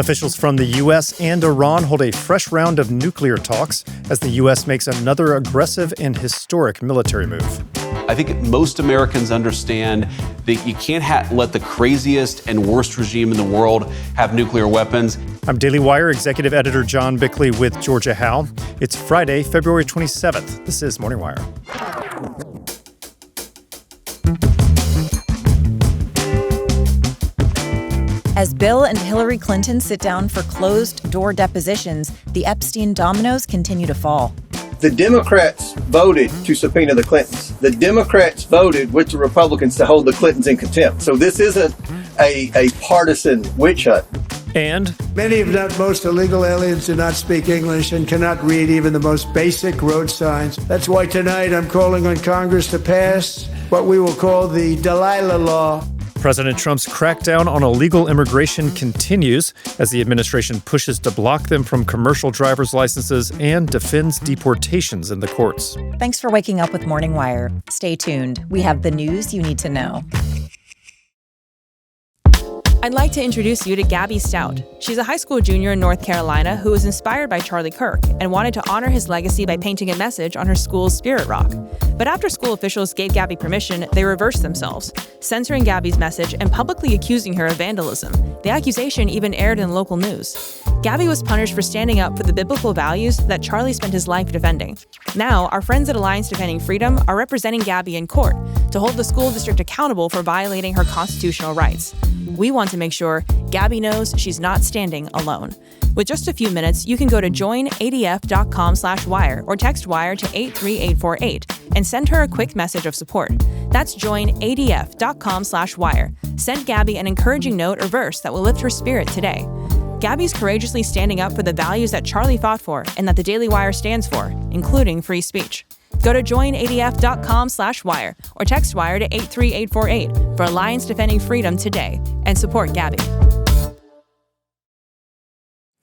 Officials from the U.S. and Iran hold a fresh round of nuclear talks as the U.S. makes another aggressive and historic military move. I think most Americans understand that you can't let the craziest and worst regime in the world have nuclear weapons. I'm Daily Wire Executive Editor John Bickley with Georgia Howe. It's Friday, February 27th. This is Morning Wire. As Bill and Hillary Clinton sit down for closed-door depositions, the Epstein dominoes continue to fall. The Democrats voted to subpoena the Clintons. The Democrats voted with the Republicans to hold the Clintons in contempt. So this isn't a partisan witch hunt. And many, if not most, illegal aliens do not speak English and cannot read even the most basic road signs. That's why tonight I'm calling on Congress to pass what we will call the Delilah Law. President Trump's crackdown on illegal immigration continues as the administration pushes to block them from commercial driver's licenses and defends deportations in the courts. Thanks for waking up with Morning Wire. Stay tuned. We have the news you need to know. I'd like to introduce you to Gabby Stout. She's a high school junior in North Carolina who was inspired by Charlie Kirk and wanted to honor his legacy by painting a message on her school's Spirit Rock. But after school officials gave Gabby permission, they reversed themselves, censoring Gabby's message and publicly accusing her of vandalism. The accusation even aired in local news. Gabby was punished for standing up for the biblical values that Charlie spent his life defending. Now, our friends at Alliance Defending Freedom are representing Gabby in court to hold the school district accountable for violating her constitutional rights. We want to make sure Gabby knows she's not standing alone. With just a few minutes, you can go to joinadf.com/wire or text WIRE to 83848 and send her a quick message of support. That's joinadf.com/wire. Send Gabby an encouraging note or verse that will lift her spirit today. Gabby's courageously standing up for the values that Charlie fought for and that the Daily Wire stands for, including free speech. Go to joinadf.com/wire or text WIRE to 83848 for Alliance Defending Freedom today and support Gabby.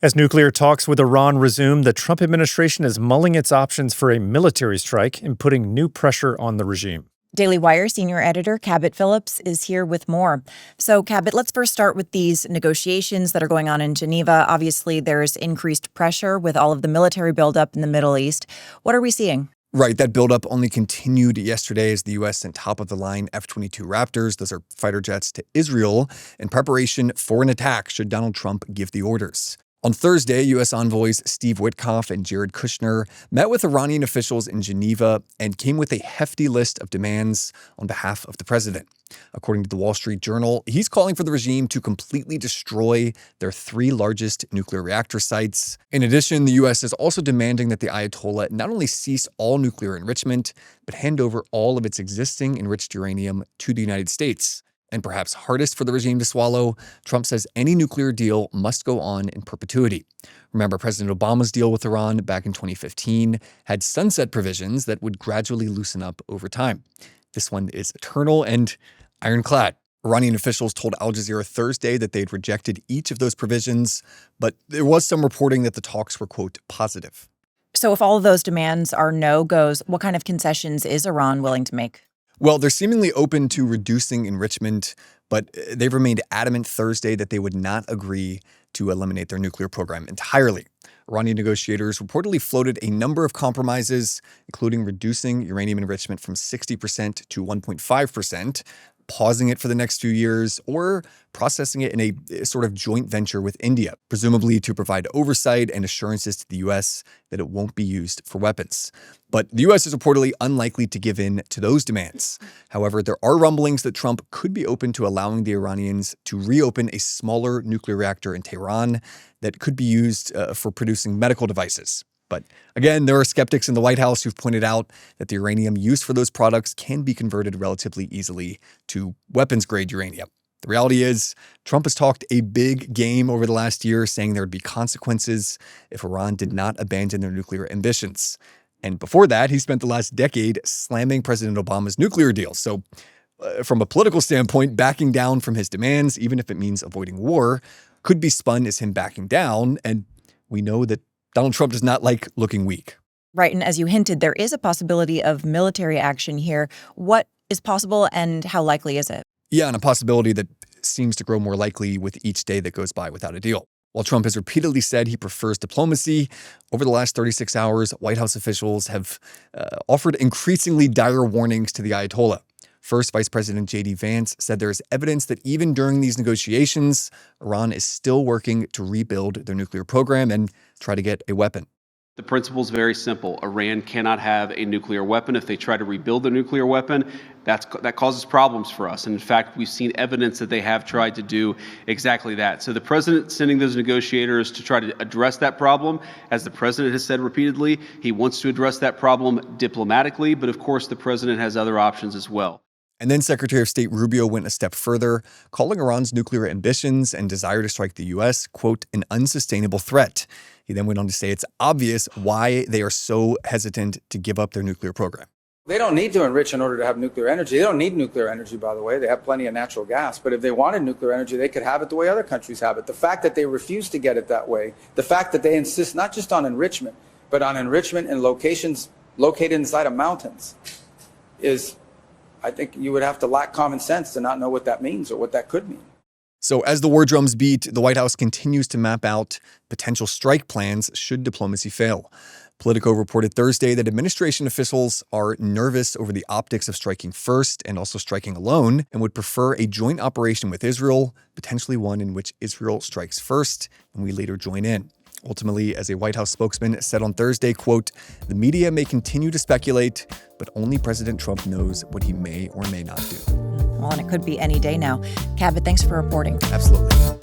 As nuclear talks with Iran resume, the Trump administration is mulling its options for a military strike and putting new pressure on the regime. Daily Wire senior editor Cabot Phillips is here with more. So, Cabot, let's first start with these negotiations that are going on in Geneva. Obviously, there's increased pressure with all of the military buildup in the Middle East. What are we seeing? Right. That buildup only continued yesterday as the U.S. sent top-of-the-line F-22 Raptors, those are fighter jets, to Israel in preparation for an attack should Donald Trump give the orders. On Thursday, U.S. envoys Steve Witkoff and Jared Kushner met with Iranian officials in Geneva and came with a hefty list of demands on behalf of the president. According to the Wall Street Journal, he's calling for the regime to completely destroy their 3 largest nuclear reactor sites. In addition, the U.S. is also demanding that the Ayatollah not only cease all nuclear enrichment, but hand over all of its existing enriched uranium to the United States. And perhaps hardest for the regime to swallow, Trump says any nuclear deal must go on in perpetuity. Remember, President Obama's deal with Iran back in 2015 had sunset provisions that would gradually loosen up over time. This one is eternal and ironclad. Iranian officials told Al Jazeera Thursday that they'd rejected each of those provisions, but there was some reporting that the talks were, quote, positive. So if all of those demands are no-goes, what kind of concessions is Iran willing to make? Well, they're seemingly open to reducing enrichment, but they've remained adamant Thursday that they would not agree to eliminate their nuclear program entirely. Iranian negotiators reportedly floated a number of compromises, including reducing uranium enrichment from 60% to 1.5%, pausing it for the next few years, or processing it in a sort of joint venture with India, presumably to provide oversight and assurances to the U.S. that it won't be used for weapons. But the U.S. is reportedly unlikely to give in to those demands. However, there are rumblings that Trump could be open to allowing the Iranians to reopen a smaller nuclear reactor in Tehran that could be used for producing medical devices. But again, there are skeptics in the White House who've pointed out that the uranium used for those products can be converted relatively easily to weapons-grade uranium. The reality is, Trump has talked a big game over the last year, saying there would be consequences if Iran did not abandon their nuclear ambitions. And before that, he spent the last decade slamming President Obama's nuclear deal. So from a political standpoint, backing down from his demands, even if it means avoiding war, could be spun as him backing down. And we know that Donald Trump does not like looking weak. Right. And as you hinted, there is a possibility of military action here. What is possible and how likely is it? Yeah, and a possibility that seems to grow more likely with each day that goes by without a deal. While Trump has repeatedly said he prefers diplomacy, over the last 36 hours, White House officials have offered increasingly dire warnings to the Ayatollah. First, Vice President J.D. Vance said there is evidence that even during these negotiations, Iran is still working to rebuild their nuclear program and try to get a weapon. The principle is very simple. Iran cannot have a nuclear weapon. If they try to rebuild their nuclear weapon, that causes problems for us. And in fact, we've seen evidence that they have tried to do exactly that. So the president sending those negotiators to try to address that problem, as the president has said repeatedly, he wants to address that problem diplomatically. But of course, the president has other options as well. And then Secretary of State Rubio went a step further, calling Iran's nuclear ambitions and desire to strike the U.S., quote, an unsustainable threat. He then went on to say it's obvious why they are so hesitant to give up their nuclear program. They don't need to enrich in order to have nuclear energy. They don't need nuclear energy, by the way. They have plenty of natural gas. But if they wanted nuclear energy, they could have it the way other countries have it. The fact that they refuse to get it that way, the fact that they insist not just on enrichment, but on enrichment in locations located inside of mountains is, I think you would have to lack common sense to not know what that means or what that could mean. So as the war drums beat, the White House continues to map out potential strike plans should diplomacy fail. Politico reported Thursday that administration officials are nervous over the optics of striking first and also striking alone and would prefer a joint operation with Israel, potentially one in which Israel strikes first and we later join in. Ultimately, as a White House spokesman said on Thursday, quote, the media may continue to speculate, but only President Trump knows what he may or may not do. Well, and it could be any day now. Cabot, thanks for reporting. Absolutely.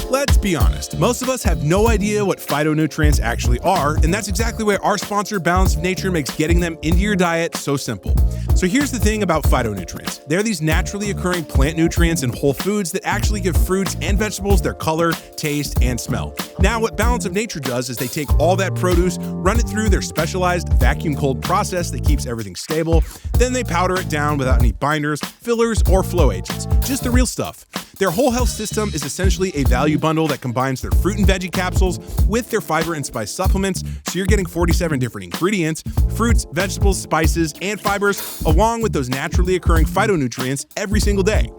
Let's be honest, most of us have no idea what phytonutrients actually are, and that's exactly why our sponsor, Balance of Nature, makes getting them into your diet so simple. So here's the thing about phytonutrients. They're these naturally occurring plant nutrients in whole foods that actually give fruits and vegetables their color, taste, and smell. Now, what Balance of Nature does is they take all that produce, run it through their specialized vacuum cold process that keeps everything stable, then they powder it down without any binders, fillers, or flow agents. Just the real stuff. Their whole health system is essentially a value bundle that combines their fruit and veggie capsules with their fiber and spice supplements, so you're getting 47 different ingredients, fruits, vegetables, spices, and fibers, along with those naturally occurring phytonutrients every single day.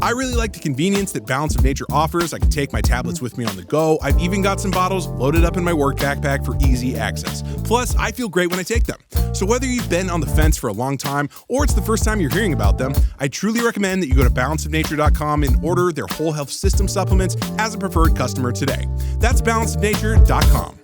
I really like the convenience that Balance of Nature offers. I can take my tablets with me on the go. I've even got some bottles loaded up in my work backpack for easy access. Plus, I feel great when I take them. So whether you've been on the fence for a long time or it's the first time you're hearing about them, I truly recommend that you go to balanceofnature.com and order their whole health system supplements as a preferred customer today. That's balanceofnature.com.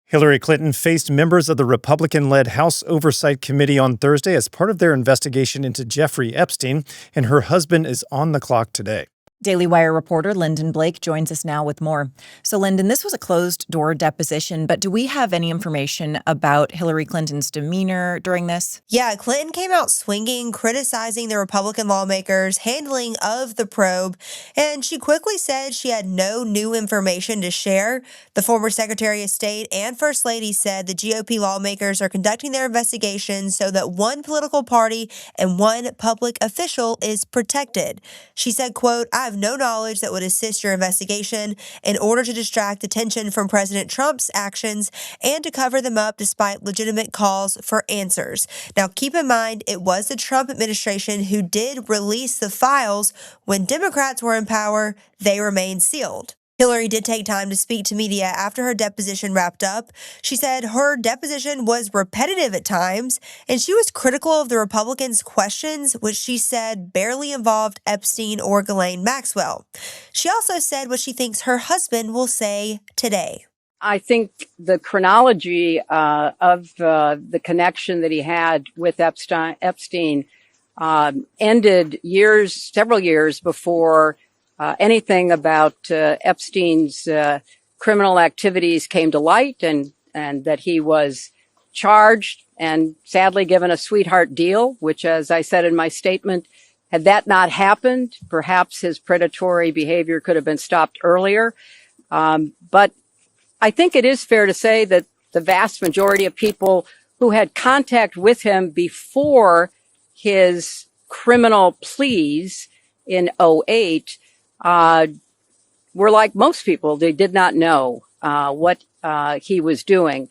Hillary Clinton faced members of the Republican-led House Oversight Committee on Thursday as part of their investigation into Jeffrey Epstein, and her husband is on the clock today. Daily Wire reporter Lyndon Blake joins us now with more. So, Lyndon, this was a closed-door deposition, but do we have any information about Hillary Clinton's demeanor during this? Yeah, Clinton came out swinging, criticizing the Republican lawmakers' handling of the probe, and she quickly said she had no new information to share. The former Secretary of State and First Lady said the GOP lawmakers are conducting their investigation so that one political party and one public official is protected. She said, quote, I have no knowledge that would assist your investigation in order to distract attention from President Trump's actions and to cover them up despite legitimate calls for answers. Now, keep in mind, it was the Trump administration who did release the files. When Democrats were in power, they remained sealed. Hillary did take time to speak to media after her deposition wrapped up. She said her deposition was repetitive at times, and she was critical of the Republicans' questions, which she said barely involved Epstein or Ghislaine Maxwell. She also said what she thinks her husband will say today. I think the chronology of the connection that he had with Epstein ended several years before anything about Epstein's criminal activities came to light, and that he was charged and sadly given a sweetheart deal, which, as I said in my statement, had that not happened, perhaps his predatory behavior could have been stopped earlier. But I think it is fair to say that the vast majority of people who had contact with him before his criminal pleas in 2008 were like most people. They did not know what he was doing.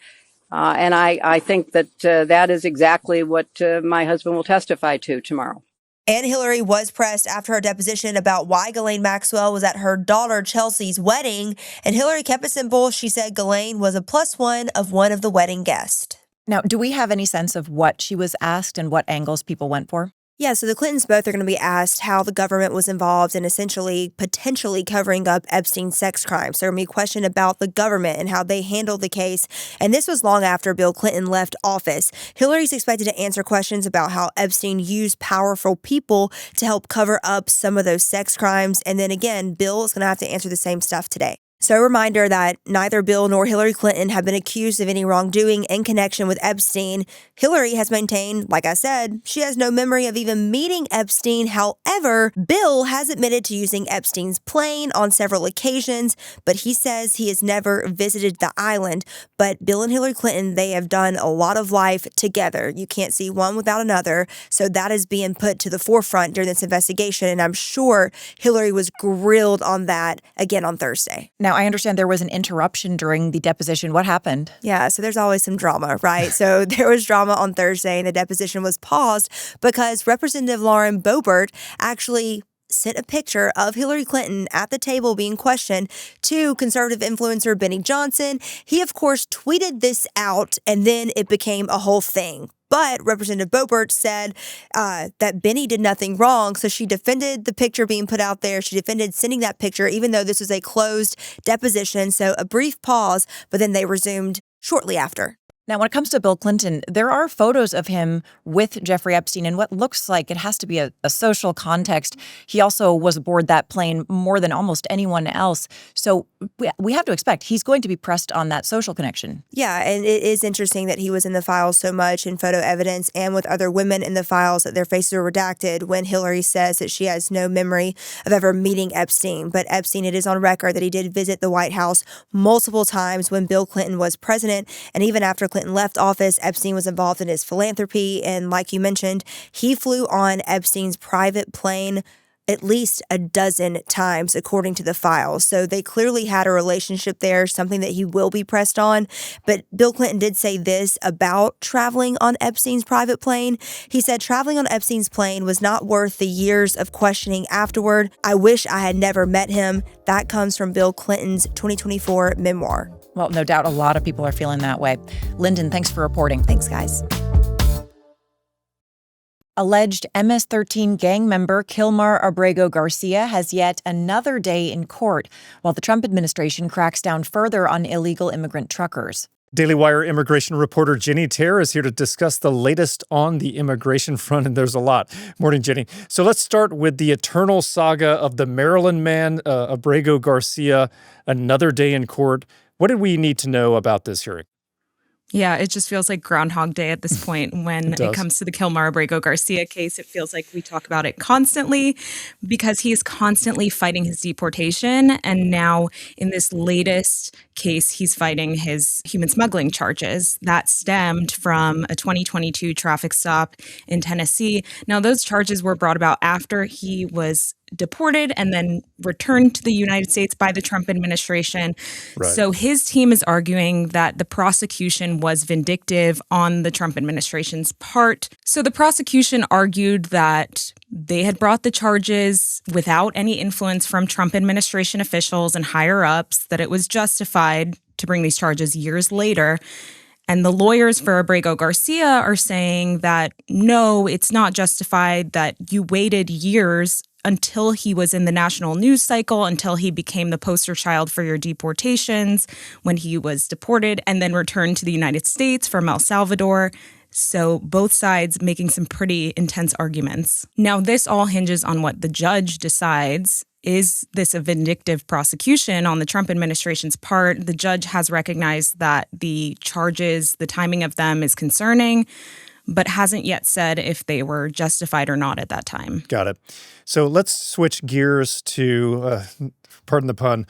And I think that that is exactly what my husband will testify to tomorrow. And Hillary was pressed after her deposition about why Ghislaine Maxwell was at her daughter Chelsea's wedding. And Hillary kept it simple. She said Ghislaine was a +1 of one of the wedding guests. Now, do we have any sense of what she was asked and what angles people went for? Yeah, so the Clintons both are going to be asked how the government was involved in essentially potentially covering up Epstein's sex crimes. There will be a question about the government and how they handled the case. And this was long after Bill Clinton left office. Hillary's expected to answer questions about how Epstein used powerful people to help cover up some of those sex crimes. And then again, Bill is going to have to answer the same stuff today. So a reminder that neither Bill nor Hillary Clinton have been accused of any wrongdoing in connection with Epstein. Hillary has maintained, like I said, she has no memory of even meeting Epstein. However, Bill has admitted to using Epstein's plane on several occasions, but he says he has never visited the island. But Bill and Hillary Clinton, they have done a lot of life together. You can't see one without another. So that is being put to the forefront during this investigation. And I'm sure Hillary was grilled on that again on Thursday. Now, I understand there was an interruption during the deposition. What happened? Yeah, so there's always some drama, right? So there was drama on Thursday, and the deposition was paused because Representative Lauren Boebert actually sent a picture of Hillary Clinton at the table being questioned to conservative influencer Benny Johnson. He, of course, tweeted this out, and then it became a whole thing. But Representative Boebert said that Benny did nothing wrong, so she defended the picture being put out there. She defended sending that picture, even though this was a closed deposition. So a brief pause, but then they resumed shortly after. Now, when it comes to Bill Clinton, there are photos of him with Jeffrey Epstein in what looks like it has to be a social context. He also was aboard that plane more than almost anyone else. So we have to expect he's going to be pressed on that social connection. Yeah, and it is interesting that he was in the files so much in photo evidence and with other women in the files that their faces were redacted when Hillary says that she has no memory of ever meeting Epstein. But Epstein, it is on record that he did visit the White House multiple times when Bill Clinton was president, and even after Clinton left office, Epstein was involved in his philanthropy. And like you mentioned, he flew on Epstein's private plane at least a dozen times, according to the files. So they clearly had a relationship there, something that he will be pressed on. But Bill Clinton did say this about traveling on Epstein's private plane. He said, traveling on Epstein's plane was not worth the years of questioning afterward. I wish I had never met him. That comes from Bill Clinton's 2024 memoir. Well, no doubt a lot of people are feeling that way. Lyndon, thanks for reporting. Thanks, guys. Alleged MS-13 gang member Kilmar Abrego Garcia has yet another day in court while the Trump administration cracks down further on illegal immigrant truckers. Daily Wire immigration reporter Jenny Terr is here to discuss the latest on the immigration front, and there's a lot. Morning, Jenny. So let's start with the eternal saga of the Maryland man, Abrego Garcia, another day in court. What did we need to know about this hearing? Yeah, it just feels like Groundhog Day at this point when it comes to the Kilmar Abrego Garcia case. It feels like we talk about it constantly because he is constantly fighting his deportation. And now in this latest case, he's fighting his human smuggling charges. That stemmed from a 2022 traffic stop in Tennessee. Now, those charges were brought about after he was deported and then returned to the United States by the Trump administration. Right. So his team is arguing that the prosecution was vindictive on the Trump administration's part. So the prosecution argued that they had brought the charges without any influence from Trump administration officials and higher ups, that it was justified to bring these charges years later. And the lawyers for Abrego Garcia are saying that, no, it's not justified, that you waited years until he was in the national news cycle, until he became the poster child for your deportations when he was deported and then returned to the United States from El Salvador. So both sides making some pretty intense arguments. Now, this all hinges on what the judge decides. Is this a vindictive prosecution on the Trump administration's part? The judge has recognized that the charges, the timing of them is concerning, but hasn't yet said if they were justified or not at that time. Got it. So let's switch gears to, pardon the pun,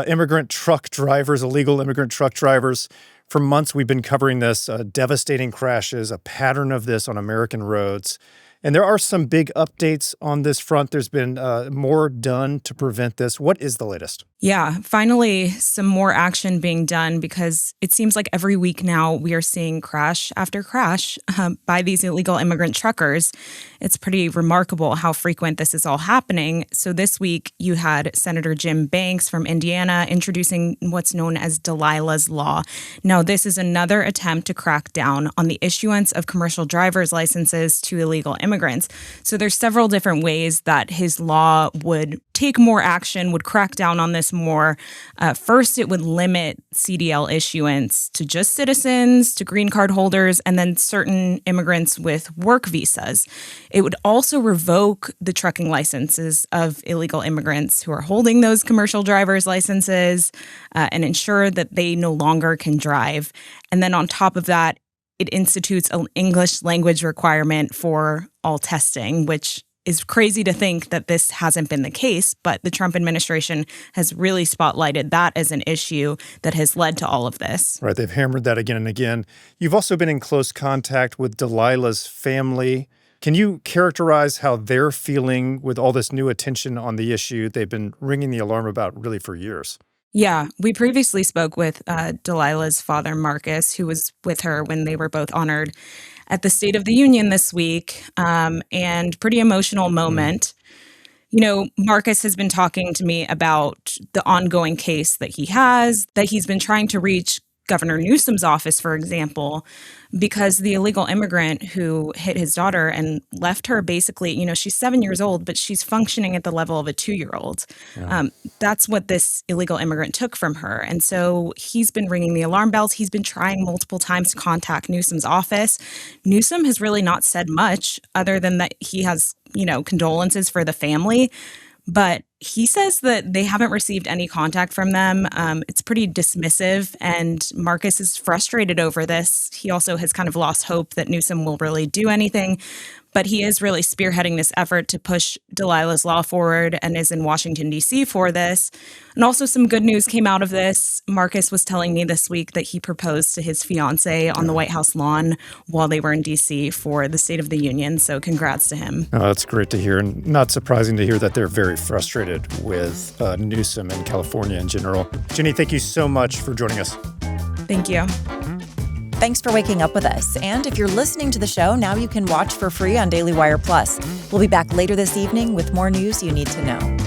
immigrant truck drivers, illegal immigrant truck drivers. For months, we've been covering this, devastating crashes, a pattern of this on American roads. And there are some big updates on this front. There's been more done to prevent this. What is the latest? Yeah, finally, some more action being done because it seems like every week now we are seeing crash after crash by these illegal immigrant truckers. It's pretty remarkable how frequent this is all happening. So this week you had Senator Jim Banks from Indiana introducing what's known as Delilah's Law. Now, this is another attempt to crack down on the issuance of commercial driver's licenses to illegal immigrants. So there's several different ways that his law would take more action, would crack down on this more. First, it would limit CDL issuance to just citizens, to green card holders, and then certain immigrants with work visas. It would also revoke the trucking licenses of illegal immigrants who are holding those commercial driver's licenses and ensure that they no longer can drive. And then on top of that, it institutes an English language requirement for all testing, which is crazy to think that this hasn't been the case, but the Trump administration has really spotlighted that as an issue that has led to all of this. Right. They've hammered that again and again. You've also been in close contact with Delilah's family. Can you characterize how they're feeling with all this new attention on the issue they've been ringing the alarm about really for years? Yeah, we previously spoke with Delilah's father, Marcus, who was with her when they were both honored at the State of the Union this week, and pretty emotional moment. You know, Marcus has been talking to me about the ongoing case that he's been trying to reach Governor Newsom's office, for example, because the illegal immigrant who hit his daughter and left her basically, you know, she's 7 years old, but she's functioning at the level of a 2-year-old. Yeah. That's what this illegal immigrant took from her. And so he's been ringing the alarm bells. He's been trying multiple times to contact Newsom's office. Newsom has really not said much other than that he has, you know, condolences for the family. But he says that they haven't received any contact from them. It's pretty dismissive, and Marcus is frustrated over this. He also has kind of lost hope that Newsom will really do anything. But he is really spearheading this effort to push Delilah's Law forward and is in Washington, D.C. for this. And also some good news came out of this. Marcus was telling me this week that he proposed to his fiancée on the White House lawn while they were in D.C. for the State of the Union. So congrats to him. Oh, that's great to hear. And not surprising to hear that they're very frustrated with Newsom and California in general. Jenny, thank you so much for joining us. Thank you. Thanks for waking up with us. And if you're listening to the show, now you can watch for free on Daily Wire Plus. We'll be back later this evening with more news you need to know.